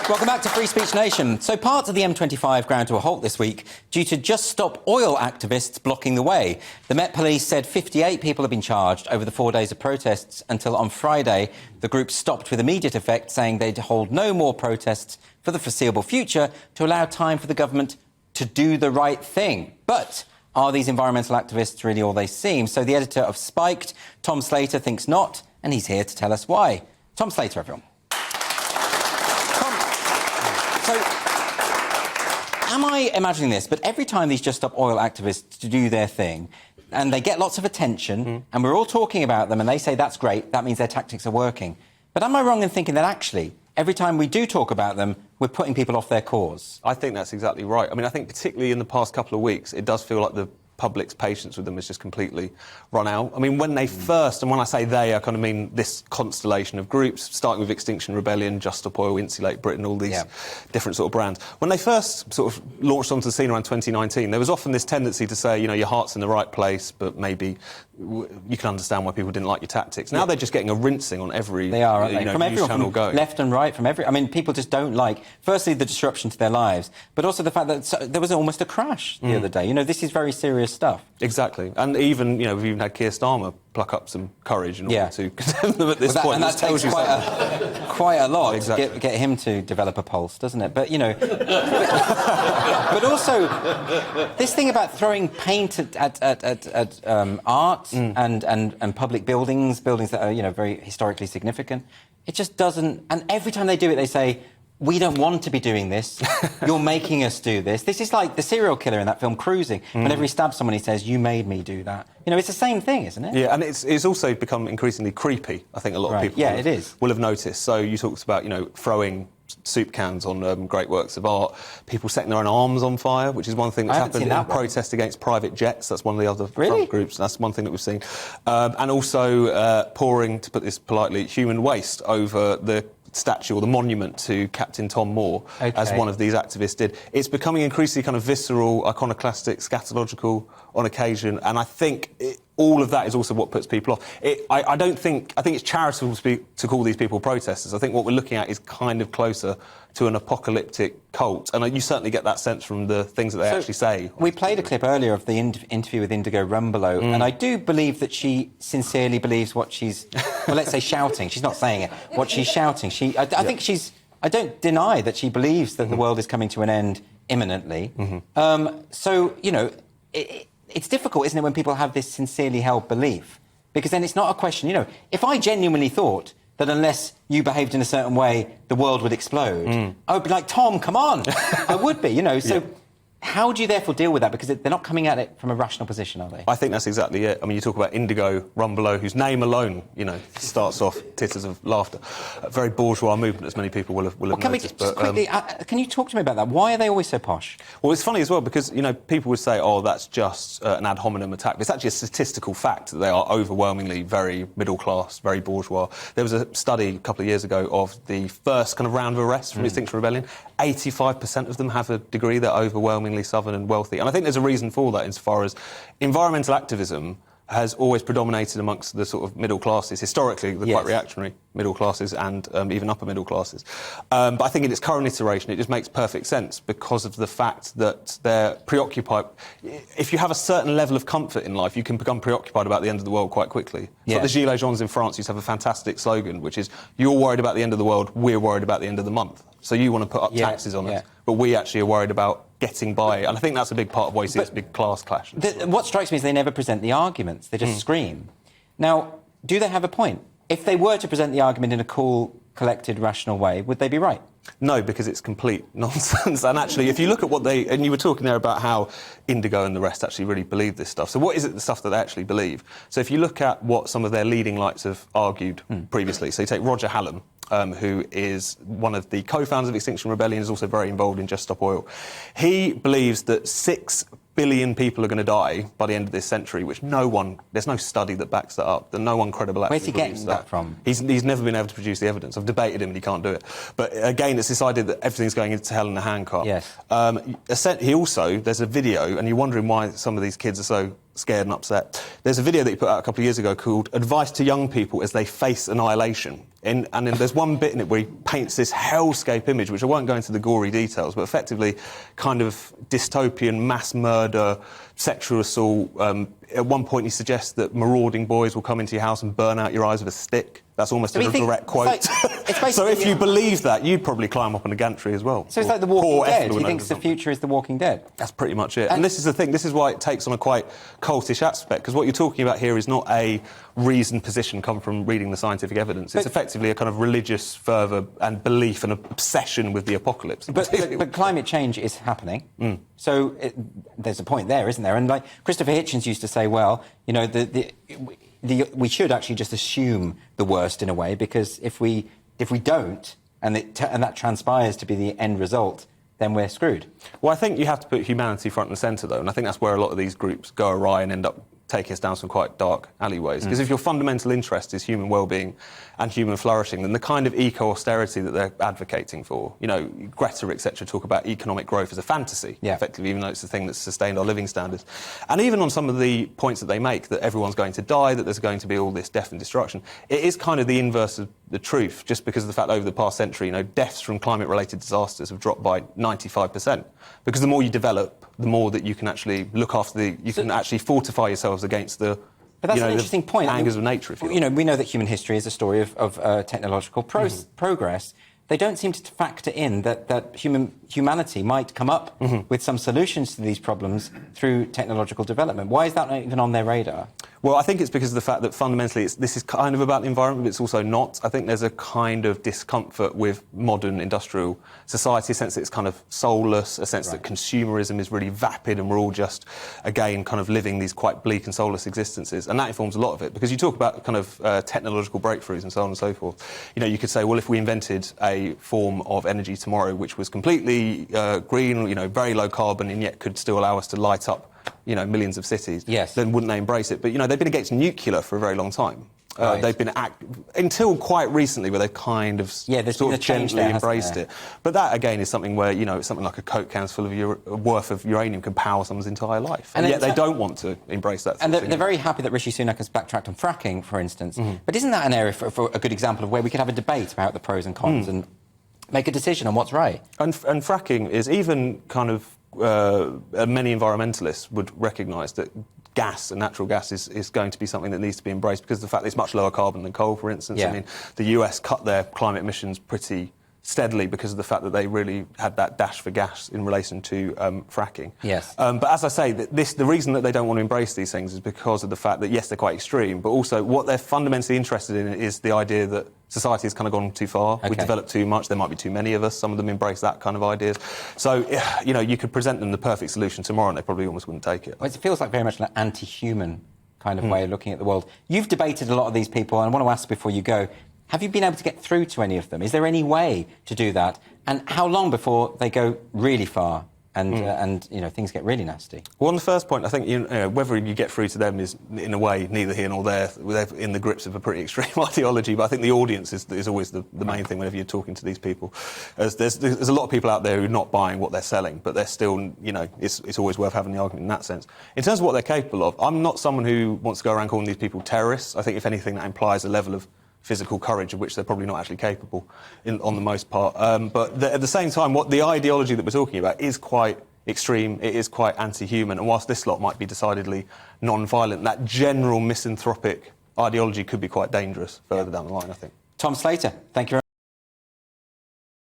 Welcome back to Free Speech Nation. So parts of the M25 ground to a halt this week due to Just Stop Oil activists blocking the way. The Met Police said 58 people have been charged over the 4 days of protests until on Friday the group stopped with immediate effect, saying they'd hold no more protests for the foreseeable future to allow time for the government to do the right thing. But are these environmental activists really all they seem? So the editor of Spiked, Tom Slater, thinks not, and he's here to tell us why. Tom Slater, everyone. So, am I imagining this? But every time these Just Stop Oil activists do their thing, and they get lots of attention, and we're all talking about them, and they say that's great, that means their tactics are working. But am I wrong in thinking that actually, every time we do talk about them, we're putting people off their cause? I think that's exactly right. I mean, I think particularly in the past couple of weeks, it does feel like the public's patience with them has just completely run out. I mean, when they first, and when I say they, I kind of mean this constellation of groups, starting with Extinction Rebellion, Just Stop Oil, Insulate Britain, all these different sort of brands. When they first sort of launched onto the scene around 2019, there was often this tendency to say, you know, your heart's in the right place, but maybe you can understand why people didn't like your tactics. Now they're just getting a rinsing on every they are, aren't they? From news channel going. Left and right, from every... I mean, people just don't like, firstly, the disruption to their lives, but also the fact that there was almost a crash the other day. You know, this is very serious stuff. Exactly. And even, you know, we've even had Keir Starmer pluck up some courage in order to condemn them at this point. And that takes quite a lot exactly. to get him to develop a pulse, doesn't it? But, you know... but also, this thing about throwing paint at art and public buildings that are, you know, very historically significant, it just doesn't... And every time they do it, they say, we don't want to be doing this. You're making us do this. This is like the serial killer in that film Cruising. Whenever he stabs someone, he says, you made me do that. You know, it's the same thing, isn't it? Yeah, and it's also become increasingly creepy, I think a lot of people will have noticed. So you talked about, you know, throwing soup cans on great works of art, people setting their own arms on fire, which is one thing that's happened in protest against private jets. That's one of the other front groups. That's one thing that we've seen. And also pouring, to put this politely, human waste over the statue or the monument to Captain Tom Moore, as one of these activists did. It's becoming increasingly kind of visceral, iconoclastic, scatological on occasion, and I think all of that is also what puts people off. I think it's charitable to call these people protesters. I think what we're looking at is kind of closer to an apocalyptic cult, and you certainly get that sense from the things that they actually say. We played a clip earlier of the interview with Indigo Rumbelow, and I do believe that she sincerely believes what she's, well, let's say shouting. She's not saying it. What she's shouting. I think she's... I don't deny that she believes that the world is coming to an end imminently. So, you know, it's difficult, isn't it, when people have this sincerely held belief? Because then it's not a question, you know, if I genuinely thought that unless you behaved in a certain way, the world would explode, I would be like, Tom, come on. I would be, you know, so... How do you therefore deal with that? Because they're not coming at it from a rational position, are they? I think that's exactly it. I mean, you talk about Indigo Rumbelow, whose name alone, you know, starts off titters of laughter. A very bourgeois movement, as many people will have noticed. Can you talk to me about that? Why are they always so posh? Well, it's funny as well, because, you know, people would say, oh, that's just an ad hominem attack. But it's actually a statistical fact that they are overwhelmingly very middle-class, very bourgeois. There was a study a couple of years ago of the first kind of round of arrests from Extinction Rebellion. 85% of them have a degree. They're overwhelmingly southern and wealthy. And I think there's a reason for that, insofar as environmental activism has always predominated amongst the sort of middle classes, historically, the quite reactionary middle classes and even upper middle classes. But I think in its current iteration, it just makes perfect sense because of the fact that they're preoccupied. If you have a certain level of comfort in life, you can become preoccupied about the end of the world quite quickly. So the Gilets Jaunes in France used to have a fantastic slogan, which is, you're worried about the end of the world, we're worried about the end of the month. So you want to put up taxes on us, but we actually are worried about getting by. And I think that's a big part of why you see this big class clash. What strikes me is they never present the arguments. They just scream. Now, do they have a point? If they were to present the argument in a cool, collected, rational way, would they be right? No, because it's complete nonsense. And actually, if you look at what they... And you were talking there about how Indigo and the rest actually really believe this stuff. So what is it, the stuff that they actually believe? So if you look at what some of their leading lights have argued previously, so you take Roger Hallam, who is one of the co-founders of Extinction Rebellion, is also very involved in Just Stop Oil. He believes that 6 billion people are going to die by the end of this century, which there's no study that backs that up, that no one credible actually believes that. Where's he getting that from? He's never been able to produce the evidence. I've debated him and he can't do it. But again, it's this idea that everything's going into hell in a handcart. Yes. He also, there's a video, and you're wondering why some of these kids are so scared and upset. There's a video that he put out a couple of years ago called Advice to Young People as They Face Annihilation. And then there's one bit in it where he paints this hellscape image, which I won't go into the gory details, but effectively kind of dystopian mass murder, sexual assault. At one point he suggests that marauding boys will come into your house and burn out your eyes with a stick. That's almost a direct quote. So if you believe that, you'd probably climb up on a gantry as well. So it's like The Walking Dead. He thinks the future is The Walking Dead. That's pretty much it. And this is the thing. This is why it takes on a quite cultish aspect, because what you're talking about here is not a reasoned position come from reading the scientific evidence. It's effectively a kind of religious fervour and belief and obsession with the apocalypse. But climate change is happening. So there's a point there, isn't there? And like Christopher Hitchens used to say, well, you know, we should actually just assume the worst in a way, because if we don't, and that transpires to be the end result, then we're screwed. Well, I think you have to put humanity front and centre, though, and I think that's where a lot of these groups go awry and end up taking us down some quite dark alleyways. Because if your fundamental interest is human well-being and human flourishing, then the kind of eco-austerity that they're advocating for, you know, Greta, etc., talk about economic growth as a fantasy, effectively, even though it's the thing that's sustained our living standards. And even on some of the points that they make, that everyone's going to die, that there's going to be all this death and destruction, it is kind of the inverse of the truth, just because of the fact over the past century, you know, deaths from climate-related disasters have dropped by 95%. Because the more you develop, the more that you can actually look after you can actually fortify yourselves against the, but that's an interesting point. Angers of nature, if you like. You know, we know that human history is a story of technological progress. They don't seem to factor in that humanity might come up with some solutions to these problems through technological development. Why is that not even on their radar? Well, I think it's because of the fact that fundamentally this is kind of about the environment, but it's also not. I think there's a kind of discomfort with modern industrial society, a sense that it's kind of soulless, a sense that consumerism is really vapid and we're all just, again, kind of living these quite bleak and soulless existences. And that informs a lot of it, because you talk about kind of technological breakthroughs and so on and so forth. You know, you could say, well, if we invented a form of energy tomorrow which was completely green, you know, very low carbon, and yet could still allow us to light up, you know, millions of cities, then wouldn't they embrace it? But, you know, they've been against nuclear for a very long time. They've been until quite recently, where they've kind of sort of gently embraced it. But that again is something where, you know, something like a Coke can's full of worth of uranium can power someone's entire life, and yet they don't want to embrace that. And they're very happy that Rishi Sunak has backtracked on fracking, for instance. But isn't that an area for a good example of where we could have a debate about the pros and cons and make a decision on what's right? And fracking is even kind of many environmentalists would recognise that gas and natural gas is going to be something that needs to be embraced, because of the fact that it's much lower carbon than coal, for instance. I mean, the US cut their climate emissions pretty steadily because of the fact that they really had that dash for gas in relation to fracking. But as I say, the reason that they don't want to embrace these things is because of the fact that, yes, they're quite extreme, but also what they're fundamentally interested in is the idea that society has kind of gone too far. We've developed too much. There might be too many of us. Some of them embrace that kind of ideas. So, you know, you could present them the perfect solution tomorrow and they probably almost wouldn't take it. Well, it feels like very much an anti-human kind of way of looking at the world. You've debated a lot of these people, and I want to ask before you go, have you been able to get through to any of them? Is there any way to do that? And how long before they go really far and you know, things get really nasty? Well, on the first point, I think whether you get through to them is, in a way, neither here nor there. They're in the grips of a pretty extreme ideology, but I think the audience is always the main thing whenever you're talking to these people. As there's a lot of people out there who are not buying what they're selling, but they're still, you know, it's always worth having the argument in that sense. In terms of what they're capable of, I'm not someone who wants to go around calling these people terrorists. I think, if anything, that implies a level of physical courage of which they're probably not actually capable on the most part. But at the same time, what the ideology that we're talking about is quite extreme, it is quite anti-human, and whilst this lot might be decidedly non-violent, that general misanthropic ideology could be quite dangerous further down the line, I think. Tom Slater, thank you very much.